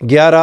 11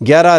11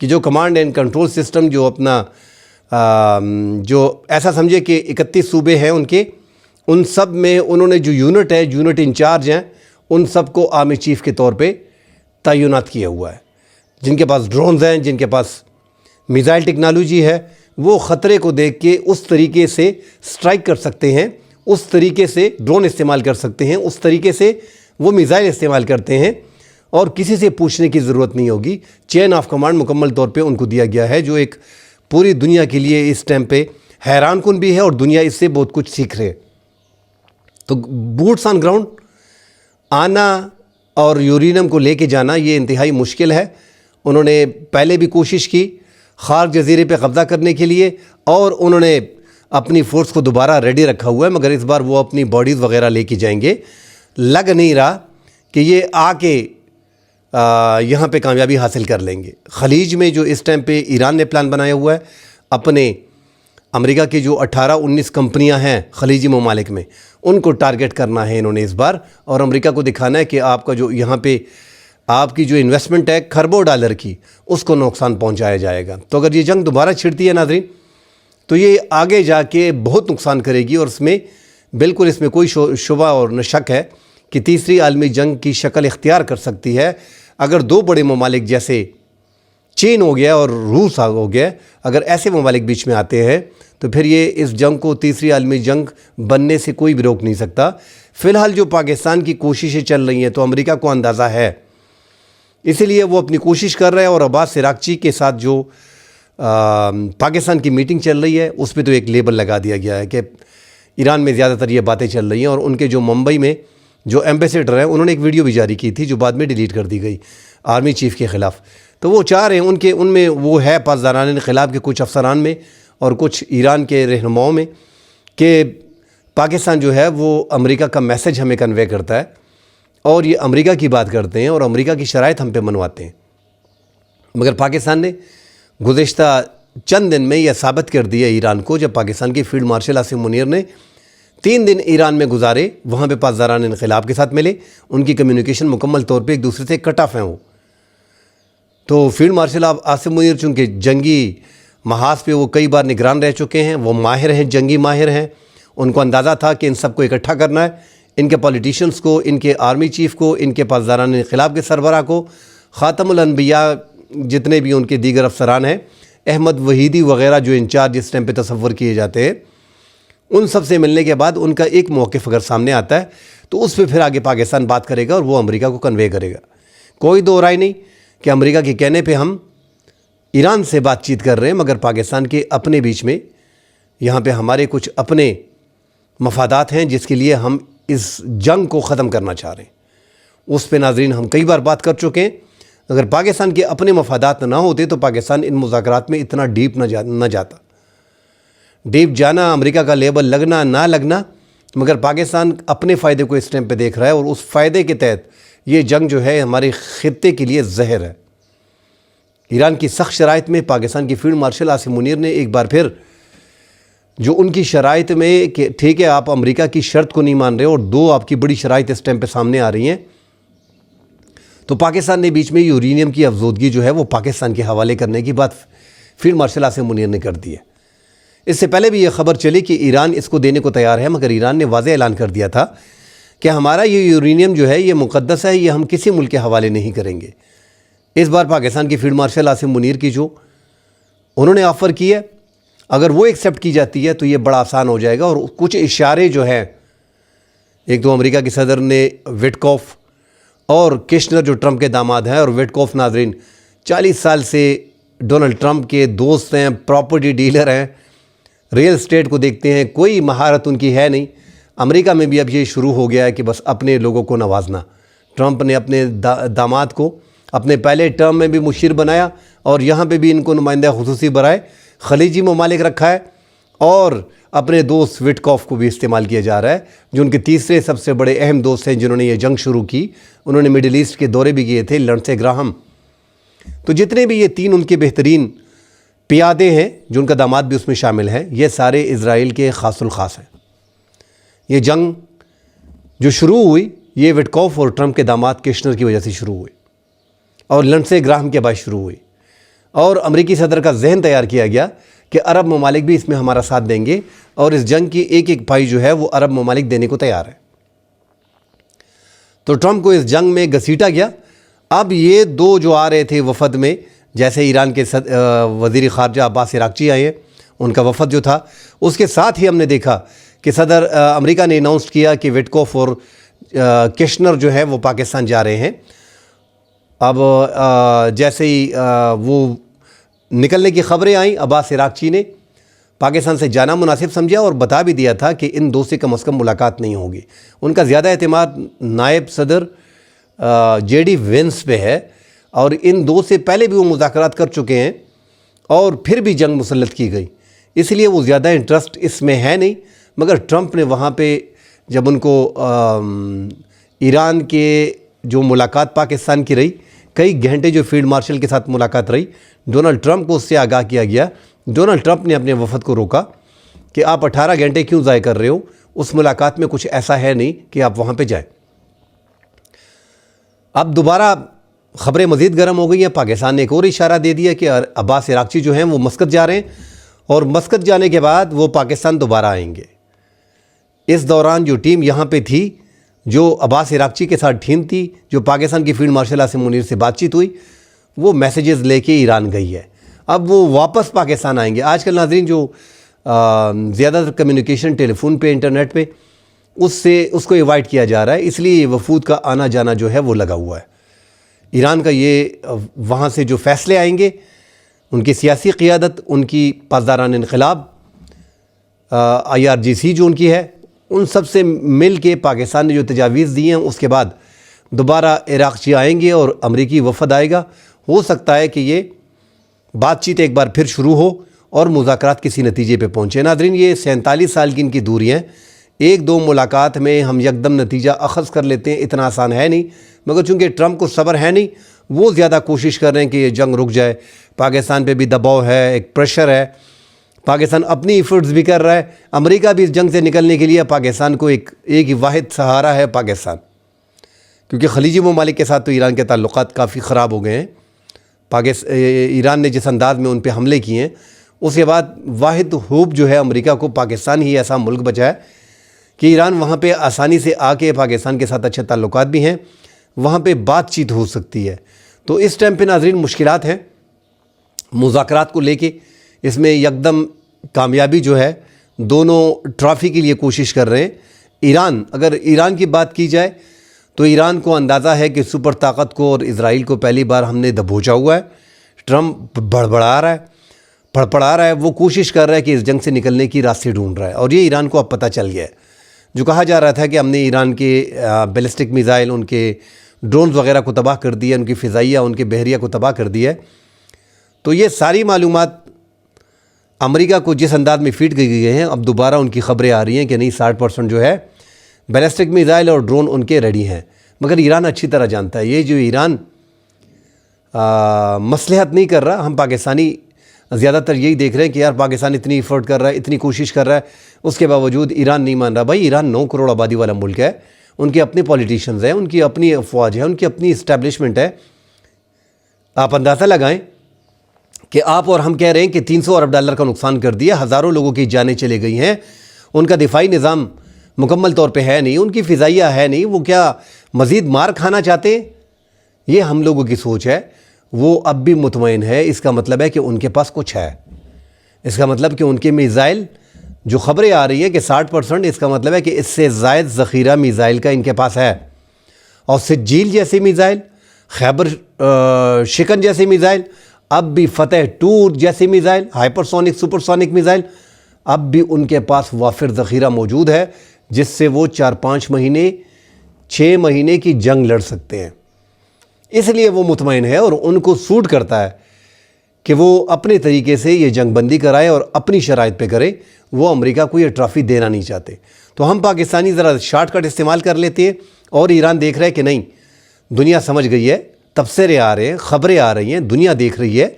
کہ جو command and control system جو اپنا جو ایسا سمجھے کہ 31 صوبے ہیں ان سب میں انہوں نے جو یونٹ انچارج ہیں ان سب کو آرمی چیف کے طور پہ تعینات کیا ہوا ہے. جن کے پاس ڈرونز ہیں، جن کے پاس میزائل ٹیکنالوجی ہے، وہ خطرے کو دیکھ کے اس طریقے سے سٹرائک کر سکتے ہیں، اس طریقے سے ڈرون استعمال کر سکتے ہیں، اس طریقے سے وہ میزائل استعمال کرتے ہیں، اور کسی سے پوچھنے کی ضرورت نہیں ہوگی. چین آف کمانڈ مکمل طور پہ ان کو دیا گیا ہے، جو ایک پوری دنیا کے لیے اس ٹائم پہ حیران کن بھی ہے، اور دنیا اس سے بہت کچھ سیکھ رہے. تو بوٹس آن گراؤنڈ آنا اور یورینیم کو لے کے جانا یہ انتہائی مشکل ہے. انہوں نے پہلے بھی کوشش کی خارق جزیرے پہ قبضہ کرنے کے لیے، اور انہوں نے اپنی فورس کو دوبارہ ریڈی رکھا ہوا ہے، مگر اس بار وہ اپنی باڈیز وغیرہ لے کے جائیں گے. لگ نہیں رہا کہ یہ آ کے یہاں پہ کامیابی حاصل کر لیں گے. خلیج میں جو اس ٹائم پہ ایران نے پلان بنایا ہوا ہے، اپنے امریکہ کی جو 18-19 کمپنیاں ہیں خلیجی ممالک میں، ان کو ٹارگٹ کرنا ہے انہوں نے اس بار، اور امریکہ کو دکھانا ہے کہ آپ کا جو یہاں پہ آپ کی جو انویسٹمنٹ ہے کھربوں ڈالر کی، اس کو نقصان پہنچایا جائے گا. تو اگر یہ جنگ دوبارہ چھڑتی ہے ناظرین، تو یہ آگے جا کے بہت نقصان کرے گی، اور اس میں کوئی شبہ اور نہ شک ہے کہ تیسری عالمی جنگ کی شکل اختیار کر سکتی ہے. اگر دو بڑے ممالک جیسے چین ہو گیا اور روس ہو گیا، اگر ایسے ممالک بیچ میں آتے ہیں تو پھر یہ اس جنگ کو تیسری عالمی جنگ بننے سے کوئی بھی روک نہیں سکتا. فی الحال جو پاکستان کی کوششیں چل رہی ہیں تو امریکہ کو اندازہ ہے، اسی لیے وہ اپنی کوشش کر رہے ہیں. اور عباس عراقچی کے ساتھ جو پاکستان کی میٹنگ چل رہی ہے اس پہ تو ایک لیبل لگا دیا گیا ہے کہ ایران میں زیادہ تر یہ باتیں چل رہی ہیں. اور ان کے جو ممبئی میں جو ایمبیسیڈر ہیں انہوں نے ایک ویڈیو بھی جاری کی تھی جو بعد میں ڈیلیٹ کر دی گئی آرمی چیف کے خلاف. تو وہ چاہ رہے ہیں ان میں وہ ہے پاسداران انقلاب کے کچھ افسران میں اور کچھ ایران کے رہنماؤں میں کہ پاکستان جو ہے وہ امریکہ کا میسج ہمیں کنوے کرتا ہے، اور یہ امریکہ کی بات کرتے ہیں اور امریکہ کی شرائط ہم پہ منواتے ہیں. مگر پاکستان نے گزشتہ چند دن میں یہ ثابت کر دیا ایران کو، جب پاکستان کے فیلڈ مارشل عاصم منیر نے 3 دن ایران میں گزارے، وہاں پہ پاسداران انقلاب کے ساتھ ملے، ان کی کمیونیکیشن مکمل طور پہ ایک دوسرے سے کٹ آف ہیں. وہ تو فیلڈ مارشل عاصم منیر چونکہ جنگی محاذ پہ وہ کئی بار نگران رہ چکے ہیں، وہ ماہر ہیں، جنگی ماہر ہیں، ان کو اندازہ تھا کہ ان سب کو اکٹھا کرنا ہے، ان کے پولیٹیشنز کو، ان کے آرمی چیف کو، ان کے پاسداران انقلاب کے سربراہ کو، خاتم الانبیاء جتنے بھی ان کے دیگر افسران ہیں، احمد وحیدی وغیرہ جو انچارج اس ٹائم پہ تصور کیے جاتے ہیں، ان سب سے ملنے کے بعد ان کا ایک موقف اگر سامنے آتا ہے تو اس پہ پھر آگے پاکستان بات کرے گا اور وہ امریکہ کو کنوے کرے گا. کوئی دو رائے نہیں کہ امریکہ کے کہنے پہ ہم ایران سے بات چیت کر رہے ہیں، مگر پاکستان کے اپنے بیچ میں یہاں پہ ہمارے کچھ اپنے مفادات ہیں جس کے لیے ہم اس جنگ کو ختم کرنا چاہ رہے ہیں. اس پہ ناظرین ہم کئی بار بات کر چکے ہیں. اگر پاکستان کے اپنے مفادات نہ ہوتے تو پاکستان ان مذاکرات میں اتنا ڈیپ نہ جاتا. ڈیپ جانا، امریکہ کا لیبل لگنا نہ لگنا، مگر پاکستان اپنے فائدے کو اس ٹائم پہ دیکھ رہا ہے، اور اس فائدے کے تحت یہ جنگ جو ہے ہمارے خطے کے لیے زہر ہے. ایران کی سخت شرائط میں پاکستان کی فیلڈ مارشل عاصم منیر نے ایک بار پھر جو ان کی شرائط میں کہ ٹھیک ہے آپ امریکہ کی شرط کو نہیں مان رہے، اور 2 آپ کی بڑی شرائط اس ٹائم پہ سامنے آ رہی ہیں، تو پاکستان نے بیچ میں یورینیم کی افزودگی جو ہے وہ پاکستان کے حوالے کرنے کی بات فیلڈ مارشل عاصم منیر نے کر دی ہے. اس سے پہلے بھی یہ خبر چلی کہ ایران اس کو دینے کو تیار ہے، مگر ایران نے واضح اعلان کر دیا تھا کہ ہمارا یہ یورینیم جو ہے یہ مقدس ہے، یہ ہم کسی ملک کے حوالے نہیں کریں گے. اس بار پاکستان کی فیلڈ مارشل عاصم منیر کی جو انہوں نے آفر کی ہے، اگر وہ ایکسیپٹ کی جاتی ہے تو یہ بڑا آسان ہو جائے گا. اور کچھ اشارے جو ہیں، ایک تو امریکہ کے صدر نے وٹکوف اور کشنر جو ٹرمپ کے داماد ہیں، اور وٹکوف ناظرین 40 سال سے ڈونلڈ ٹرمپ کے دوست ہیں، پراپرٹی ڈیلر ہیں، ریل اسٹیٹ کو دیکھتے ہیں، کوئی مہارت ان کی ہے نہیں. امریکہ میں بھی اب یہ شروع ہو گیا ہے کہ بس اپنے لوگوں کو نوازنا. ٹرمپ نے اپنے داماد کو اپنے پہلے ٹرم میں بھی مشیر بنایا، اور یہاں پہ بھی ان کو نمائندہ خصوصی برائے خلیجی ممالک رکھا ہے، اور اپنے دوست وٹکوف کو بھی استعمال کیا جا رہا ہے جو ان کے تیسرے سب سے بڑے اہم دوست ہیں جنہوں نے یہ جنگ شروع کی. انہوں نے مڈل ایسٹ کے دورے بھی کیے تھے، لنڈسے گراہم. تو جتنے بھی یہ 3 ان کے بہترین پیادے ہیں جو ان کا داماد بھی اس میں شامل ہیں، یہ سارے اسرائیل کے خاص الخاص ہیں. یہ جنگ جو شروع ہوئی یہ وٹکوف اور ٹرمپ کے داماد کشنر کی وجہ سے شروع ہوئی، اور لنڈسے گراہم کے بعد شروع ہوئی. اور امریکی صدر کا ذہن تیار کیا گیا کہ عرب ممالک بھی اس میں ہمارا ساتھ دیں گے اور اس جنگ کی ایک ایک پائی جو ہے وہ عرب ممالک دینے کو تیار ہے۔ تو ٹرمپ کو اس جنگ میں گھسیٹا گیا۔ اب یہ دو جو آ رہے تھے وفد میں، جیسے ایران کے وزیر خارجہ عباس عراقچی آئے، ان کا وفد جو تھا، اس کے ساتھ ہی ہم نے دیکھا کہ صدر امریکہ نے اناؤنس کیا کہ وٹکوف اور کشنر جو ہے وہ پاکستان جا رہے ہیں۔ اب جیسے ہی وہ نکلنے کی خبریں آئیں، عباس عراقچی نے پاکستان سے جانا مناسب سمجھا اور بتا بھی دیا تھا کہ ان دو سے کم از کم ملاقات نہیں ہوگی۔ ان کا زیادہ اعتماد نائب صدر جے ڈی وینس پہ ہے، اور ان دو سے پہلے بھی وہ مذاکرات کر چکے ہیں اور پھر بھی جنگ مسلط کی گئی، اس لیے وہ زیادہ انٹرسٹ اس میں ہے نہیں۔ مگر ٹرمپ نے وہاں پہ جب ان کو ایران کے جو ملاقات پاکستان کی رہی، کئی گھنٹے جو فیلڈ مارشل کے ساتھ ملاقات رہی، ڈونلڈ ٹرمپ کو اس سے آگاہ کیا گیا۔ ڈونلڈ ٹرمپ نے اپنے وفد کو روکا کہ آپ 18 گھنٹے کیوں ضائع کر رہے ہو، اس ملاقات میں کچھ ایسا ہے نہیں کہ آپ وہاں پہ جائیں۔ اب دوبارہ خبریں مزید گرم ہو گئی ہیں۔ پاکستان نے ایک اور اشارہ دے دیا کہ عباس عراقچی جو ہیں وہ مسقط جا رہے ہیں، اور مسقط جانے کے بعد وہ پاکستان دوبارہ آئیں گے۔ اس دوران جو ٹیم یہاں پہ تھی، جو عباس عراقچی کے ساتھ ٹیم تھی، جو پاکستان کی فیلڈ مارشل عاصم منیر سے بات چیت ہوئی، وہ میسیجز لے کے ایران گئی ہے۔ اب وہ واپس پاکستان آئیں گے۔ آج کل ناظرین جو زیادہ تر کمیونیکیشن ٹیلی فون پہ، انٹرنیٹ پہ، اس کو ایوائڈ کیا جا رہا ہے، اس لیے یہ وفود کا آنا جانا جو ہے وہ لگا ہوا ہے۔ ایران کا یہ وہاں سے جو فیصلے آئیں گے، ان کی سیاسی قیادت، ان کی پاسداران انقلاب، IRGC جو ان کی ہے، ان سب سے مل کے پاکستان نے جو تجاویز دی ہیں، اس کے بعد دوبارہ عراقچی آئیں گے اور امریکی وفد آئے گا۔ ہو سکتا ہے کہ یہ بات چیت ایک بار پھر شروع ہو اور مذاکرات کسی نتیجے پہ پہنچے۔ ناظرین، یہ 47 سال کی ان کی دوری ہیں، ایک دو ملاقات میں ہم یکدم نتیجہ اخذ کر لیتے ہیں، اتنا آسان ہے نہیں۔ مگر چونکہ ٹرمپ کو صبر ہے نہیں، وہ زیادہ کوشش کر رہے ہیں کہ یہ جنگ رک جائے۔ پاکستان پہ بھی دباؤ ہے، ایک پریشر ہے، پاکستان اپنی ایفرٹس بھی کر رہا ہے۔ امریکہ بھی اس جنگ سے نکلنے کے لیے پاکستان کو ایک ہی واحد سہارا ہے پاکستان، کیونکہ خلیجی ممالک کے ساتھ تو ایران کے تعلقات کافی خراب ہو گئے ہیں۔ ایران نے جس انداز میں ان پہ حملے کیے ہیں، اس کے بعد واحد ہوپ جو ہے امریکہ کو، پاکستان ہی ایسا ملک بچا ہے کہ ایران وہاں پہ آسانی سے آ کے، پاکستان کے ساتھ اچھے تعلقات بھی ہیں، وہاں پہ بات چیت ہو سکتی ہے۔ تو اس ٹائم پہ ناظرین مشکلات ہیں مذاکرات کو لے کے۔ اس میں یکدم کامیابی جو ہے، دونوں ٹرافی کے لیے کوشش کر رہے ہیں۔ ایران، اگر ایران کی بات کی جائے تو ایران کو اندازہ ہے کہ سپر طاقت کو اور اسرائیل کو پہلی بار ہم نے دبوچا ہوا ہے۔ ٹرمپ بڑبڑا رہا ہے، وہ کوشش کر رہا ہے کہ اس جنگ سے نکلنے کی راستے ڈھونڈ رہا ہے، اور یہ ایران کو اب پتہ چل گیا ہے۔ جو کہا جا رہا تھا کہ ہم نے ایران کے بیلسٹک میزائل، ان کے ڈرونز وغیرہ کو تباہ کر دیا، ان کی فضائیہ، ان کے بحریہ کو تباہ کر دیا ہے، تو یہ ساری معلومات امریکہ کو جس انداز میں فیڈ کی گئی ہیں، اب دوبارہ ان کی خبریں آ رہی ہیں کہ نہیں، 60% جو ہے بیلسٹک میزائل اور ڈرون ان کے ریڈی ہیں۔ مگر ایران اچھی طرح جانتا ہے، یہ جو ایران مصلحت نہیں کر رہا، ہم پاکستانی زیادہ تر یہی دیکھ رہے ہیں کہ یار پاکستان اتنی ایفرٹ کر رہا ہے، اتنی کوشش کر رہا ہے، اس کے باوجود ایران نہیں مان رہا۔ بھائی، ایران 9 کروڑ آبادی والا ملک ہے، ان کے اپنے پولیٹیشنز ہیں، ان کی اپنی افواج ہے، ان کی اپنی اسٹیبلشمنٹ ہے۔ آپ اندازہ لگائیں کہ آپ اور ہم کہہ رہے ہیں کہ $300 ارب کا نقصان کر دیا، ہزاروں لوگوں کی جانیں چلے گئی ہیں، ان کا دفاعی نظام مکمل طور پہ ہے نہیں، ان کی فضائیہ ہے نہیں، وہ کیا مزید مار کھانا چاہتے ہیں؟ یہ ہم لوگوں کی سوچ ہے۔ وہ اب بھی مطمئن ہے، اس کا مطلب ہے کہ ان کے پاس کچھ ہے، اس کا مطلب کہ ان کے میزائل، جو خبریں آ رہی ہیں کہ 60%، اس کا مطلب ہے کہ اس سے زائد ذخیرہ میزائل کا ان کے پاس ہے، اور سجیل جیسے میزائل، خیبر شکن جیسے میزائل، اب بھی فتح 2 جیسے میزائل، ہائپرسونک سپرسونک میزائل، اب بھی ان کے پاس وافر ذخیرہ موجود ہے، جس سے وہ 4-5 مہینے 6 مہینے کی جنگ لڑ سکتے ہیں۔ اس لیے وہ مطمئن ہے، اور ان کو سوٹ کرتا ہے کہ وہ اپنے طریقے سے یہ جنگ بندی کرائے اور اپنی شرائط پہ کرے۔ وہ امریکہ کو یہ ٹرافی دینا نہیں چاہتے۔ تو ہم پاکستانی ذرا شارٹ کٹ استعمال کر لیتے ہیں، اور ایران دیکھ رہا ہے کہ نہیں، دنیا سمجھ گئی ہے، تبصرے آ رہے ہیں، خبریں آ رہی ہیں، دنیا دیکھ رہی ہے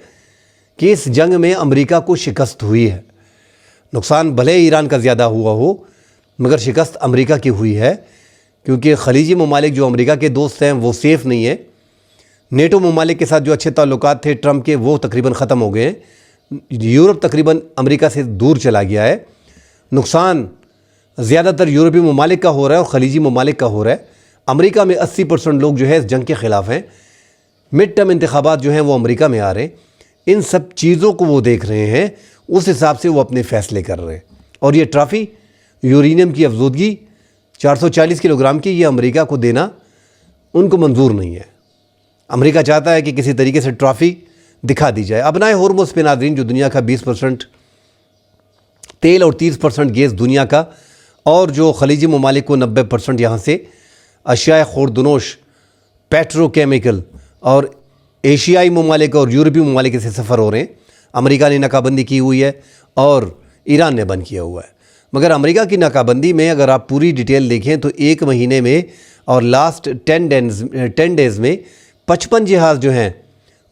کہ اس جنگ میں امریکہ کو شکست ہوئی ہے۔ نقصان بھلے ایران کا زیادہ ہوا ہو، مگر شکست امریکہ کی ہوئی ہے، کیونکہ خلیجی ممالک جو امریکہ کے دوست ہیں وہ سیف نہیں ہیں۔ نیٹو ممالک کے ساتھ جو اچھے تعلقات تھے ٹرمپ کے وہ تقریباً ختم ہو گئے ہیں. یورپ تقریباً امریکہ سے دور چلا گیا ہے. نقصان زیادہ تر یورپی ممالک کا ہو رہا ہے اور خلیجی ممالک کا ہو رہا ہے. امریکہ میں 80% لوگ جو ہے اس جنگ کے خلاف ہیں. مڈ ٹرم انتخابات جو ہیں وہ امریکہ میں آ رہے ہیں. ان سب چیزوں کو وہ دیکھ رہے ہیں, اس حساب سے وہ اپنے فیصلے کر رہے ہیں. اور یہ ٹرافی یورینیم کی افزودگی 440 کلو گرام کی, یہ امریکہ کو دینا ان کو منظور نہیں ہے. امریکہ چاہتا ہے کہ کسی طریقے سے ٹرافی دکھا دی جائے. ابنائے ہرمز پہ ناظرین, جو دنیا کا 20% تیل اور 30% گیس دنیا کا, اور جو خلیجی ممالک کو 90% یہاں سے اشیاء خوردنوش, پیٹرو کیمیکل, اور ایشیائی ممالک اور یورپی ممالک سے سفر ہو رہے ہیں. امریکہ نے ناکہ بندی کی ہوئی ہے اور ایران نے بند کیا ہوا ہے. مگر امریکہ کی ناکہ بندی میں اگر آپ پوری ڈیٹیل دیکھیں تو ایک مہینے میں اور لاسٹ 10 ڈیز میں 55 جہاز جو ہیں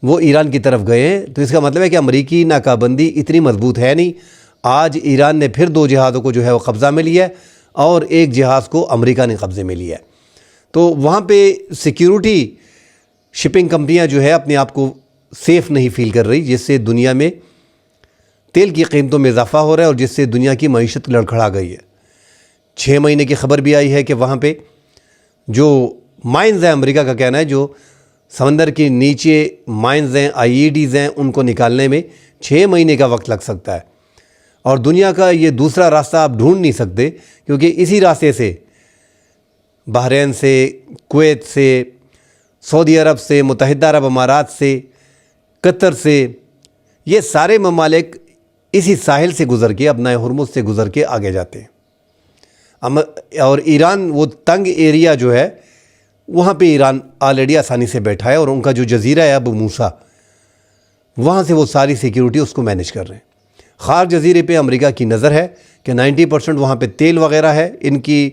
وہ ایران کی طرف گئے ہیں. تو اس کا مطلب ہے کہ امریکی ناکہ بندی اتنی مضبوط ہے نہیں. آج ایران نے پھر 2 جہازوں کو جو ہے وہ قبضہ میں لیا ہے اور 1 جہاز کو امریکہ نے قبضے میں لیا ہے. تو وہاں پہ سیکیورٹی شپنگ کمپنیاں جو ہے اپنے آپ کو سیف نہیں فیل کر رہی, جس سے دنیا میں تیل کی قیمتوں میں اضافہ ہو رہا ہے اور جس سے دنیا کی معیشت لڑکھڑا گئی ہے. 6 مہینے کی خبر بھی آئی ہے کہ وہاں پہ جو مائنز ہیں, امریکہ کا کہنا ہے جو سمندر کے نیچے مائنز ہیں, IEDs ہیں, ان کو نکالنے میں 6 مہینے کا وقت لگ سکتا ہے. اور دنیا کا یہ دوسرا راستہ آپ ڈھونڈ نہیں سکتے, کیونکہ اسی راستے سے بحرین سے, کویت سے, سعودی عرب سے, متحدہ عرب امارات سے, قطر سے, یہ سارے ممالک اسی ساحل سے گزر کے, ابنائے ہرمز سے گزر کے آگے جاتے ہیں. اور ایران وہ تنگ ایریا جو ہے وہاں پہ ایران آلریڈی آسانی سے بیٹھا ہے, اور ان کا جو جزیرہ ہے ابو موسیٰ, وہاں سے وہ ساری سیکیورٹی اس کو مینیج کر رہے ہیں. خار جزیرے پہ امریکہ کی نظر ہے کہ 90% وہاں پہ تیل وغیرہ ہے. ان کی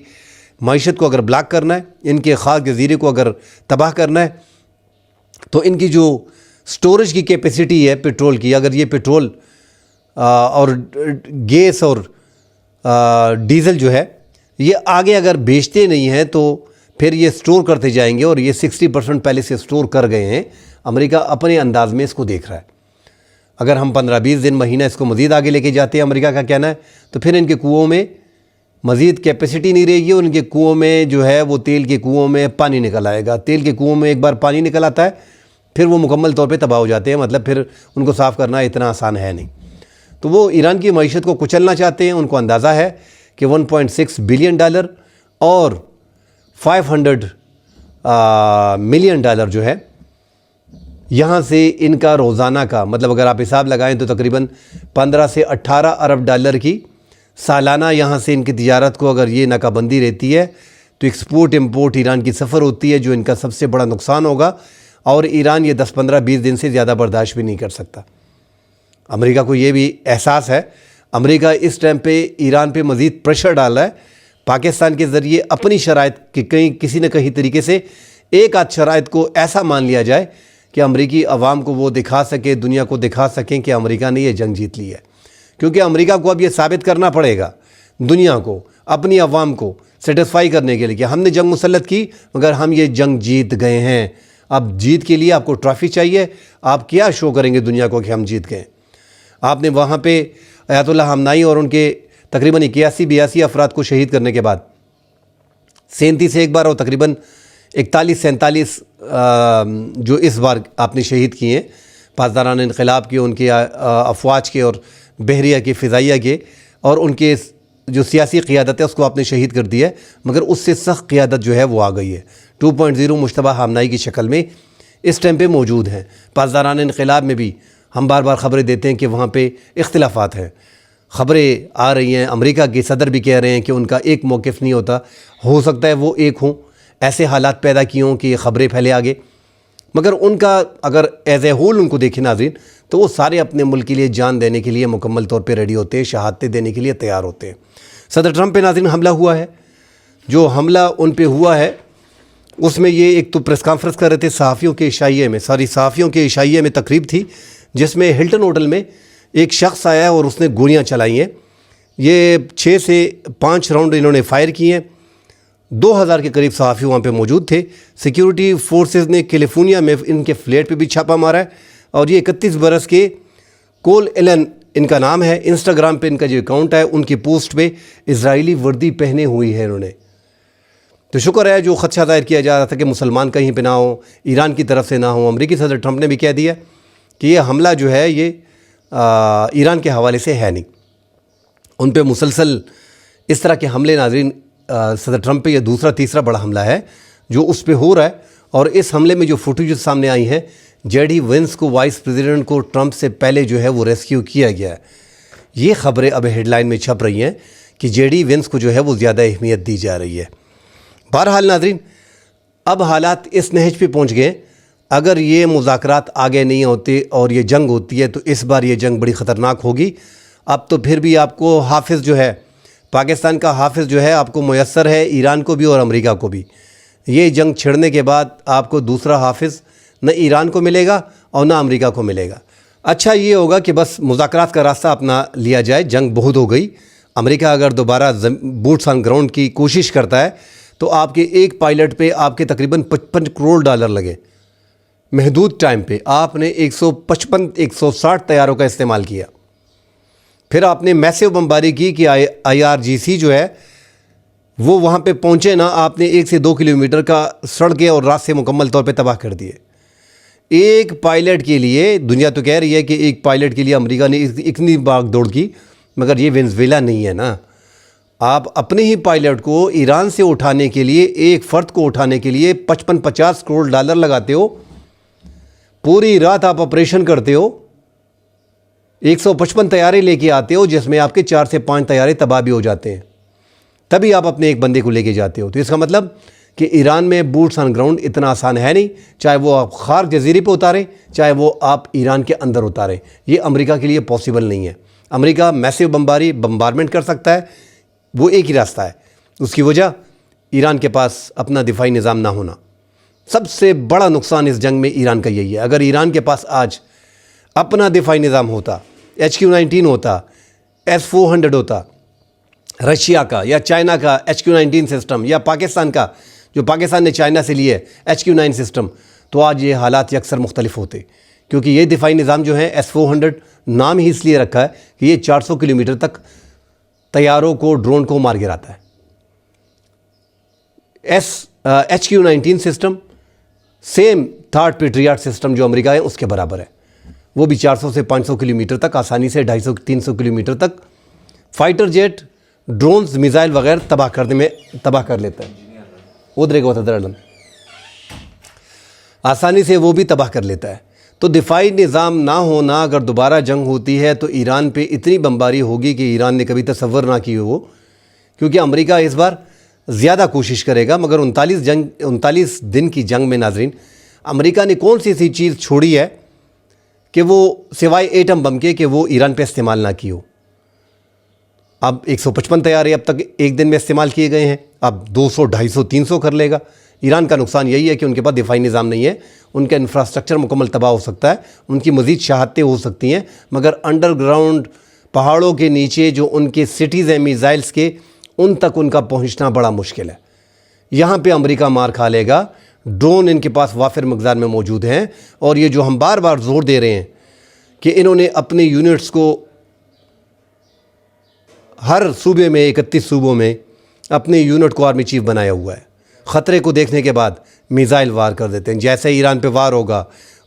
معیشت کو اگر بلاک کرنا ہے, ان کے خار جزیرے کو اگر تباہ کرنا ہے, تو ان کی جو سٹوریج کی کیپیسٹی ہے پیٹرول کی, اگر یہ پیٹرول اور گیس اور ڈیزل جو ہے یہ آگے اگر بیچتے نہیں ہیں تو پھر یہ سٹور کرتے جائیں گے, اور یہ 60% پہلے سے سٹور کر گئے ہیں. امریکہ اپنے انداز میں اس کو دیکھ رہا ہے. اگر ہم 15-20 دن مہینہ اس کو مزید آگے لے کے جاتے ہیں, امریکہ کا کہنا ہے, تو پھر ان کے کنوؤں میں مزید کیپیسٹی نہیں رہے گی, اور ان کے کنوؤں میں جو ہے وہ تیل کے کنوؤں میں پانی نکل آئے گا. تیل کے کنوؤں میں ایک بار پانی نکل آتا ہے پھر وہ مکمل طور پہ تباہ ہو جاتے ہیں, مطلب پھر ان کو صاف کرنا اتنا آسان ہے نہیں. تو وہ ایران کی معیشت کو کچلنا چاہتے ہیں. ان کو اندازہ ہے کہ $1.6 بلین اور $500 ملین جو ہے یہاں سے ان کا روزانہ کا, مطلب اگر آپ حساب لگائیں تو تقریباً 15 سے 18 ارب ڈالر کی سالانہ یہاں سے ان کی تجارت کو اگر یہ ناکہ بندی رہتی ہے تو ایکسپورٹ امپورٹ ایران کی سفر ہوتی ہے, جو ان کا سب سے بڑا نقصان ہوگا. اور ایران یہ 10-15-20 دن سے زیادہ برداشت بھی نہیں کر سکتا. امریکہ کو یہ بھی احساس ہے. امریکہ اس ٹائم پہ ایران پہ مزید پریشر ڈال رہا ہے پاکستان کے ذریعے اپنی شرائط کہ کہیں کسی نہ کہیں طریقے سے ایک آدھ شرائط کو ایسا مان لیا جائے کہ امریکی عوام کو وہ دکھا سکے, دنیا کو دکھا سکیں کہ امریکہ نے یہ جنگ جیت لی ہے. کیونکہ امریکہ کو اب یہ ثابت کرنا پڑے گا دنیا کو, اپنی عوام کو سیٹسفائی کرنے کے لیے کہ ہم نے جنگ مسلط کی مگر ہم یہ جنگ جیت گئے ہیں. اب جیت کے لیے آپ کو ٹرافی چاہیے. آپ کیا شو کریں گے دنیا کو کہ ہم جیت گئے؟ آپ نے وہاں پہ آیت اللہ خامنائی اور ان کے تقریباً 81-82 افراد کو شہید کرنے کے بعد 37 ایک بار اور تقریباً 41-47 جو اس بار آپ نے شہید کیے ہیں پاسداران انقلاب کے, ان کے افواج کے اور بحریہ کے, فضائیہ کے, اور ان کے جو سیاسی قیادت ہے اس کو آپ نے شہید کر دیا ہے. مگر اس سے سخت قیادت جو ہے وہ آ گئی ہے. 2.0 مشتبہ خامنائی کی شکل میں اس ٹائم پہ موجود ہیں. پاسداران انقلاب میں بھی ہم بار بار خبریں دیتے ہیں کہ وہاں پہ اختلافات ہیں. خبریں آ رہی ہیں, امریکہ کے صدر بھی کہہ رہے ہیں کہ ان کا ایک موقف نہیں ہوتا. ہو سکتا ہے وہ ایک ہوں, ایسے حالات پیدا کیے ہوں کہ یہ خبریں پھیلے آگے. مگر ان کا اگر ایز اے ہول ان کو دیکھیں ناظرین تو وہ سارے اپنے ملک کے لیے جان دینے کے لیے مکمل طور پہ ریڈی ہوتے ہیں, شہادتیں دینے کے لیے تیار ہوتے ہیں. صدر ٹرمپ پہ ناظرین حملہ ہوا ہے. جو حملہ ان پہ ہوا ہے اس میں یہ ایک تو پریس کانفرنس کر رہے تھے صحافیوں کے عشائیے میں تقریب تھی جس میں ہلٹن ہوٹل میں ایک شخص آیا ہے اور اس نے گولیاں چلائی ہیں. یہ 6 سے 5 راؤنڈ انہوں نے فائر کیے ہیں. 2000 کے قریب صحافی وہاں پہ موجود تھے. سیکیورٹی فورسز نے کیلیفورنیا میں ان کے فلیٹ پہ بھی چھاپا مارا ہے. اور یہ 31 برس کے کول ایلن ان کا نام ہے. انسٹاگرام پہ ان کا جو اکاؤنٹ ہے ان کی پوسٹ پہ اسرائیلی وردی پہنے ہوئی ہے انہوں نے. تو شکر ہے جو خدشہ ظاہر کیا جا رہا تھا کہ مسلمان کہیں پہ نہ ہوں, ایران کی طرف سے نہ ہوں. امریکی صدر ٹرمپ نے بھی کہہ دیا کہ یہ حملہ جو ہے یہ ایران کے حوالے سے ہے نہیں. ان پہ مسلسل اس طرح کے حملے ناظرین صدر ٹرمپ پہ یہ دوسرا تیسرا بڑا حملہ ہے جو اس پہ ہو رہا ہے. اور اس حملے میں جو فوٹیجز سامنے آئی ہیں, جے ڈی وینس کو وائس پریزیڈنٹ کو ٹرمپ سے پہلے جو ہے وہ ریسکیو کیا گیا ہے. یہ خبریں اب ہیڈ لائن میں چھپ رہی ہیں کہ جے ڈی وینس کو جو ہے وہ زیادہ اہمیت دی جا رہی ہے. بہرحال ناظرین, اب حالات اس نہج پہ پہنچ گئے. اگر یہ مذاکرات آگے نہیں ہوتے اور یہ جنگ ہوتی ہے تو اس بار یہ جنگ بڑی خطرناک ہوگی. اب تو پھر بھی آپ کو حافظ جو ہے, پاکستان کا حافظ جو ہے آپ کو میسر ہے, ایران کو بھی اور امریکہ کو بھی. یہ جنگ چھڑنے کے بعد آپ کو دوسرا حافظ نہ ایران کو ملے گا اور نہ امریکہ کو ملے گا. اچھا یہ ہوگا کہ بس مذاکرات کا راستہ اپنا لیا جائے. جنگ بہت ہو گئی. امریکہ اگر دوبارہ بوٹس آن گراؤنڈ کی کوشش کرتا ہے تو آپ کے ایک پائلٹ پہ آپ کے تقریباً $55 کروڑ لگے. محدود ٹائم پہ آپ نے 160 طیاروں کا استعمال کیا. پھر آپ نے میسیو بمباری کی کہ IRGC جو ہے وہ وہاں پہ پہنچے نا. آپ نے 1 سے 2 کلومیٹر کا سڑکیں اور راستے مکمل طور پہ تباہ کر دیے. ایک پائلٹ کے لیے دنیا تو کہہ رہی ہے کہ ایک پائلٹ کے لیے امریکہ نے اتنی بھاگ دوڑ کی, مگر یہ وینزویلا نہیں ہے نا. آپ اپنے ہی پائلٹ کو ایران سے اٹھانے کے لیے, ایک فرد کو اٹھانے کے لیے $55 کروڑ لگاتے ہو. پوری رات آپ آپریشن کرتے ہو, 155 طیارے لے کے آتے ہو جس میں آپ کے 4 سے 5 طیارے تباہ بھی ہو جاتے ہیں. تبھی آپ اپنے ایک بندے کو لے کے جاتے ہو. تو اس کا مطلب کہ ایران میں بوٹس آن گراؤنڈ اتنا آسان ہے نہیں, چاہے وہ آپ خار جزیرے پہ اتاریں چاہے وہ آپ ایران کے اندر اتاریں. یہ امریکہ کے لیے پاسبل نہیں ہے. امریکہ میسیو بمبارمنٹ کر سکتا ہے, وہ ایک ہی راستہ ہے. اس کی وجہ ایران کے پاس اپنا دفاعی نظام نہ ہونا. سب سے بڑا نقصان اس جنگ میں ایران کا یہی ہے. اگر ایران کے پاس آج اپنا دفاعی نظام ہوتا, HQ-19 ہوتا, S-400 ہوتا, رشیا کا یا چائنا کا HQ-19 سسٹم, یا پاکستان کا جو پاکستان نے چائنا سے لیے HQ-9 سسٹم, تو آج یہ حالات یکسر مختلف ہوتے. کیونکہ یہ دفاعی نظام جو ہے S-400 نام ہی اس لیے رکھا ہے کہ یہ 400 کلومیٹر تک طیاروں کو, ڈرون کو مار گراتا ہے. HQ-19 system same third patriot system جو امریکہ ہے اس کے برابر ہے. وہ بھی 400 سے 500 کلومیٹر تک آسانی سے 250-300 کلومیٹر تک فائٹر جیٹ, ڈرونز, میزائل وغیرہ تباہ کر لیتا ہے. ادھر کو آسانی سے وہ بھی تباہ کر لیتا ہے. تو دفاعی نظام نہ ہونا, اگر دوبارہ جنگ ہوتی ہے تو ایران پہ اتنی بمباری ہوگی کہ ایران نے کبھی تصور نہ کی ہو. کیونکہ امریکہ اس بار زیادہ کوشش کرے گا. مگر 39 دن کی جنگ میں ناظرین امریکہ نے کون سی ایسی چیز چھوڑی ہے کہ وہ سوائے ایٹم بم کے کہ وہ ایران پہ استعمال نہ کی ہو. اب 155 طیارے اب تک ایک دن میں استعمال کیے گئے ہیں. اب 200, 250, 300 کر لے گا. ایران کا نقصان یہی ہے کہ ان کے پاس دفاعی نظام نہیں ہے. ان کا انفراسٹرکچر مکمل تباہ ہو سکتا ہے, ان کی مزید شہادتیں ہو سکتی ہیں, مگر انڈر گراؤنڈ پہاڑوں کے نیچے جو ان کے سٹیز ہیں میزائلز کے, ان تک ان کا پہنچنا بڑا مشکل ہے. یہاں پہ امریکہ مار کھا لے گا. ڈرون ان کے پاس وافر مقدار میں موجود ہیں. اور یہ جو ہم بار بار زور دے رہے ہیں کہ انہوں نے اپنے یونٹس کو ہر صوبے میں, 31 صوبوں میں اپنے یونٹ کو آرمی چیف بنایا ہوا ہے. خطرے کو دیکھنے کے بعد میزائل وار کر دیتے ہیں. جیسے ایران پہ وار ہوگا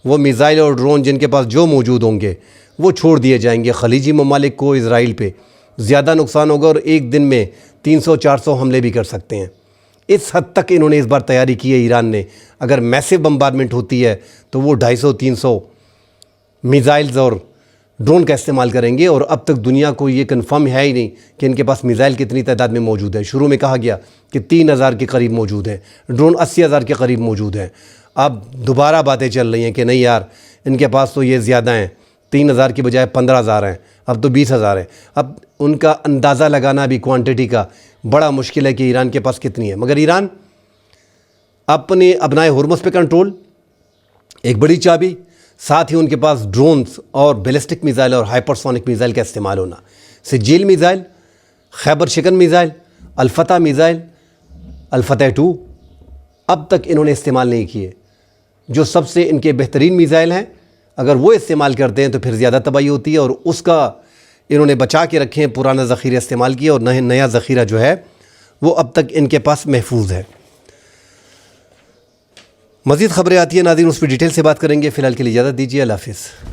وہ میزائل اور ڈرون جن کے پاس جو موجود ہوں گے وہ چھوڑ دیے جائیں گے خلیجی ممالک کو. اسرائیل پہ زیادہ نقصان ہوگا اور ایک دن میں 300-400 حملے بھی کر سکتے ہیں. اس حد تک انہوں نے اس بار تیاری کی ہے ایران نے. اگر میسو بمبارمنٹ ہوتی ہے تو وہ 250-300 میزائلز اور ڈرون کا استعمال کریں گے. اور اب تک دنیا کو یہ کنفرم ہے ہی نہیں کہ ان کے پاس میزائل کتنی تعداد میں موجود ہے. شروع میں کہا گیا کہ 3000 کے قریب موجود ہیں, ڈرون 80,000 کے قریب موجود ہیں. اب دوبارہ باتیں چل رہی ہیں کہ نہیں یار ان کے پاس تو یہ زیادہ ہیں, 3000 کی بجائے 15,000 ہیں, اب تو 20,000 ہیں. اب ان کا اندازہ لگانا بھی کوانٹٹی کا بڑا مشکل ہے کہ ایران کے پاس کتنی ہے. مگر ایران اپنے ابنائے ہرمز پہ کنٹرول ایک بڑی چابی, ساتھ ہی ان کے پاس ڈرونز اور بیلسٹک میزائل اور ہائپرسونک میزائل کا استعمال ہونا. سجیل میزائل, خیبر شکن میزائل, الفتح میزائل, الفتح 2 اب تک انہوں نے استعمال نہیں کیے، جو سب سے ان کے بہترین میزائل ہیں. اگر وہ استعمال کرتے ہیں تو پھر زیادہ تباہی ہوتی ہے، اور اس کا انہوں نے بچا کے رکھے ہیں، پرانا ذخیرہ استعمال کیا، اور نیا ذخیرہ جو ہے وہ اب تک ان کے پاس محفوظ ہے. مزید خبریں آتی ہیں ناظرین، اس پہ ڈیٹیل سے بات کریں گے. فی الحال کے لیے اجازت دیجیے، اللہ حافظ.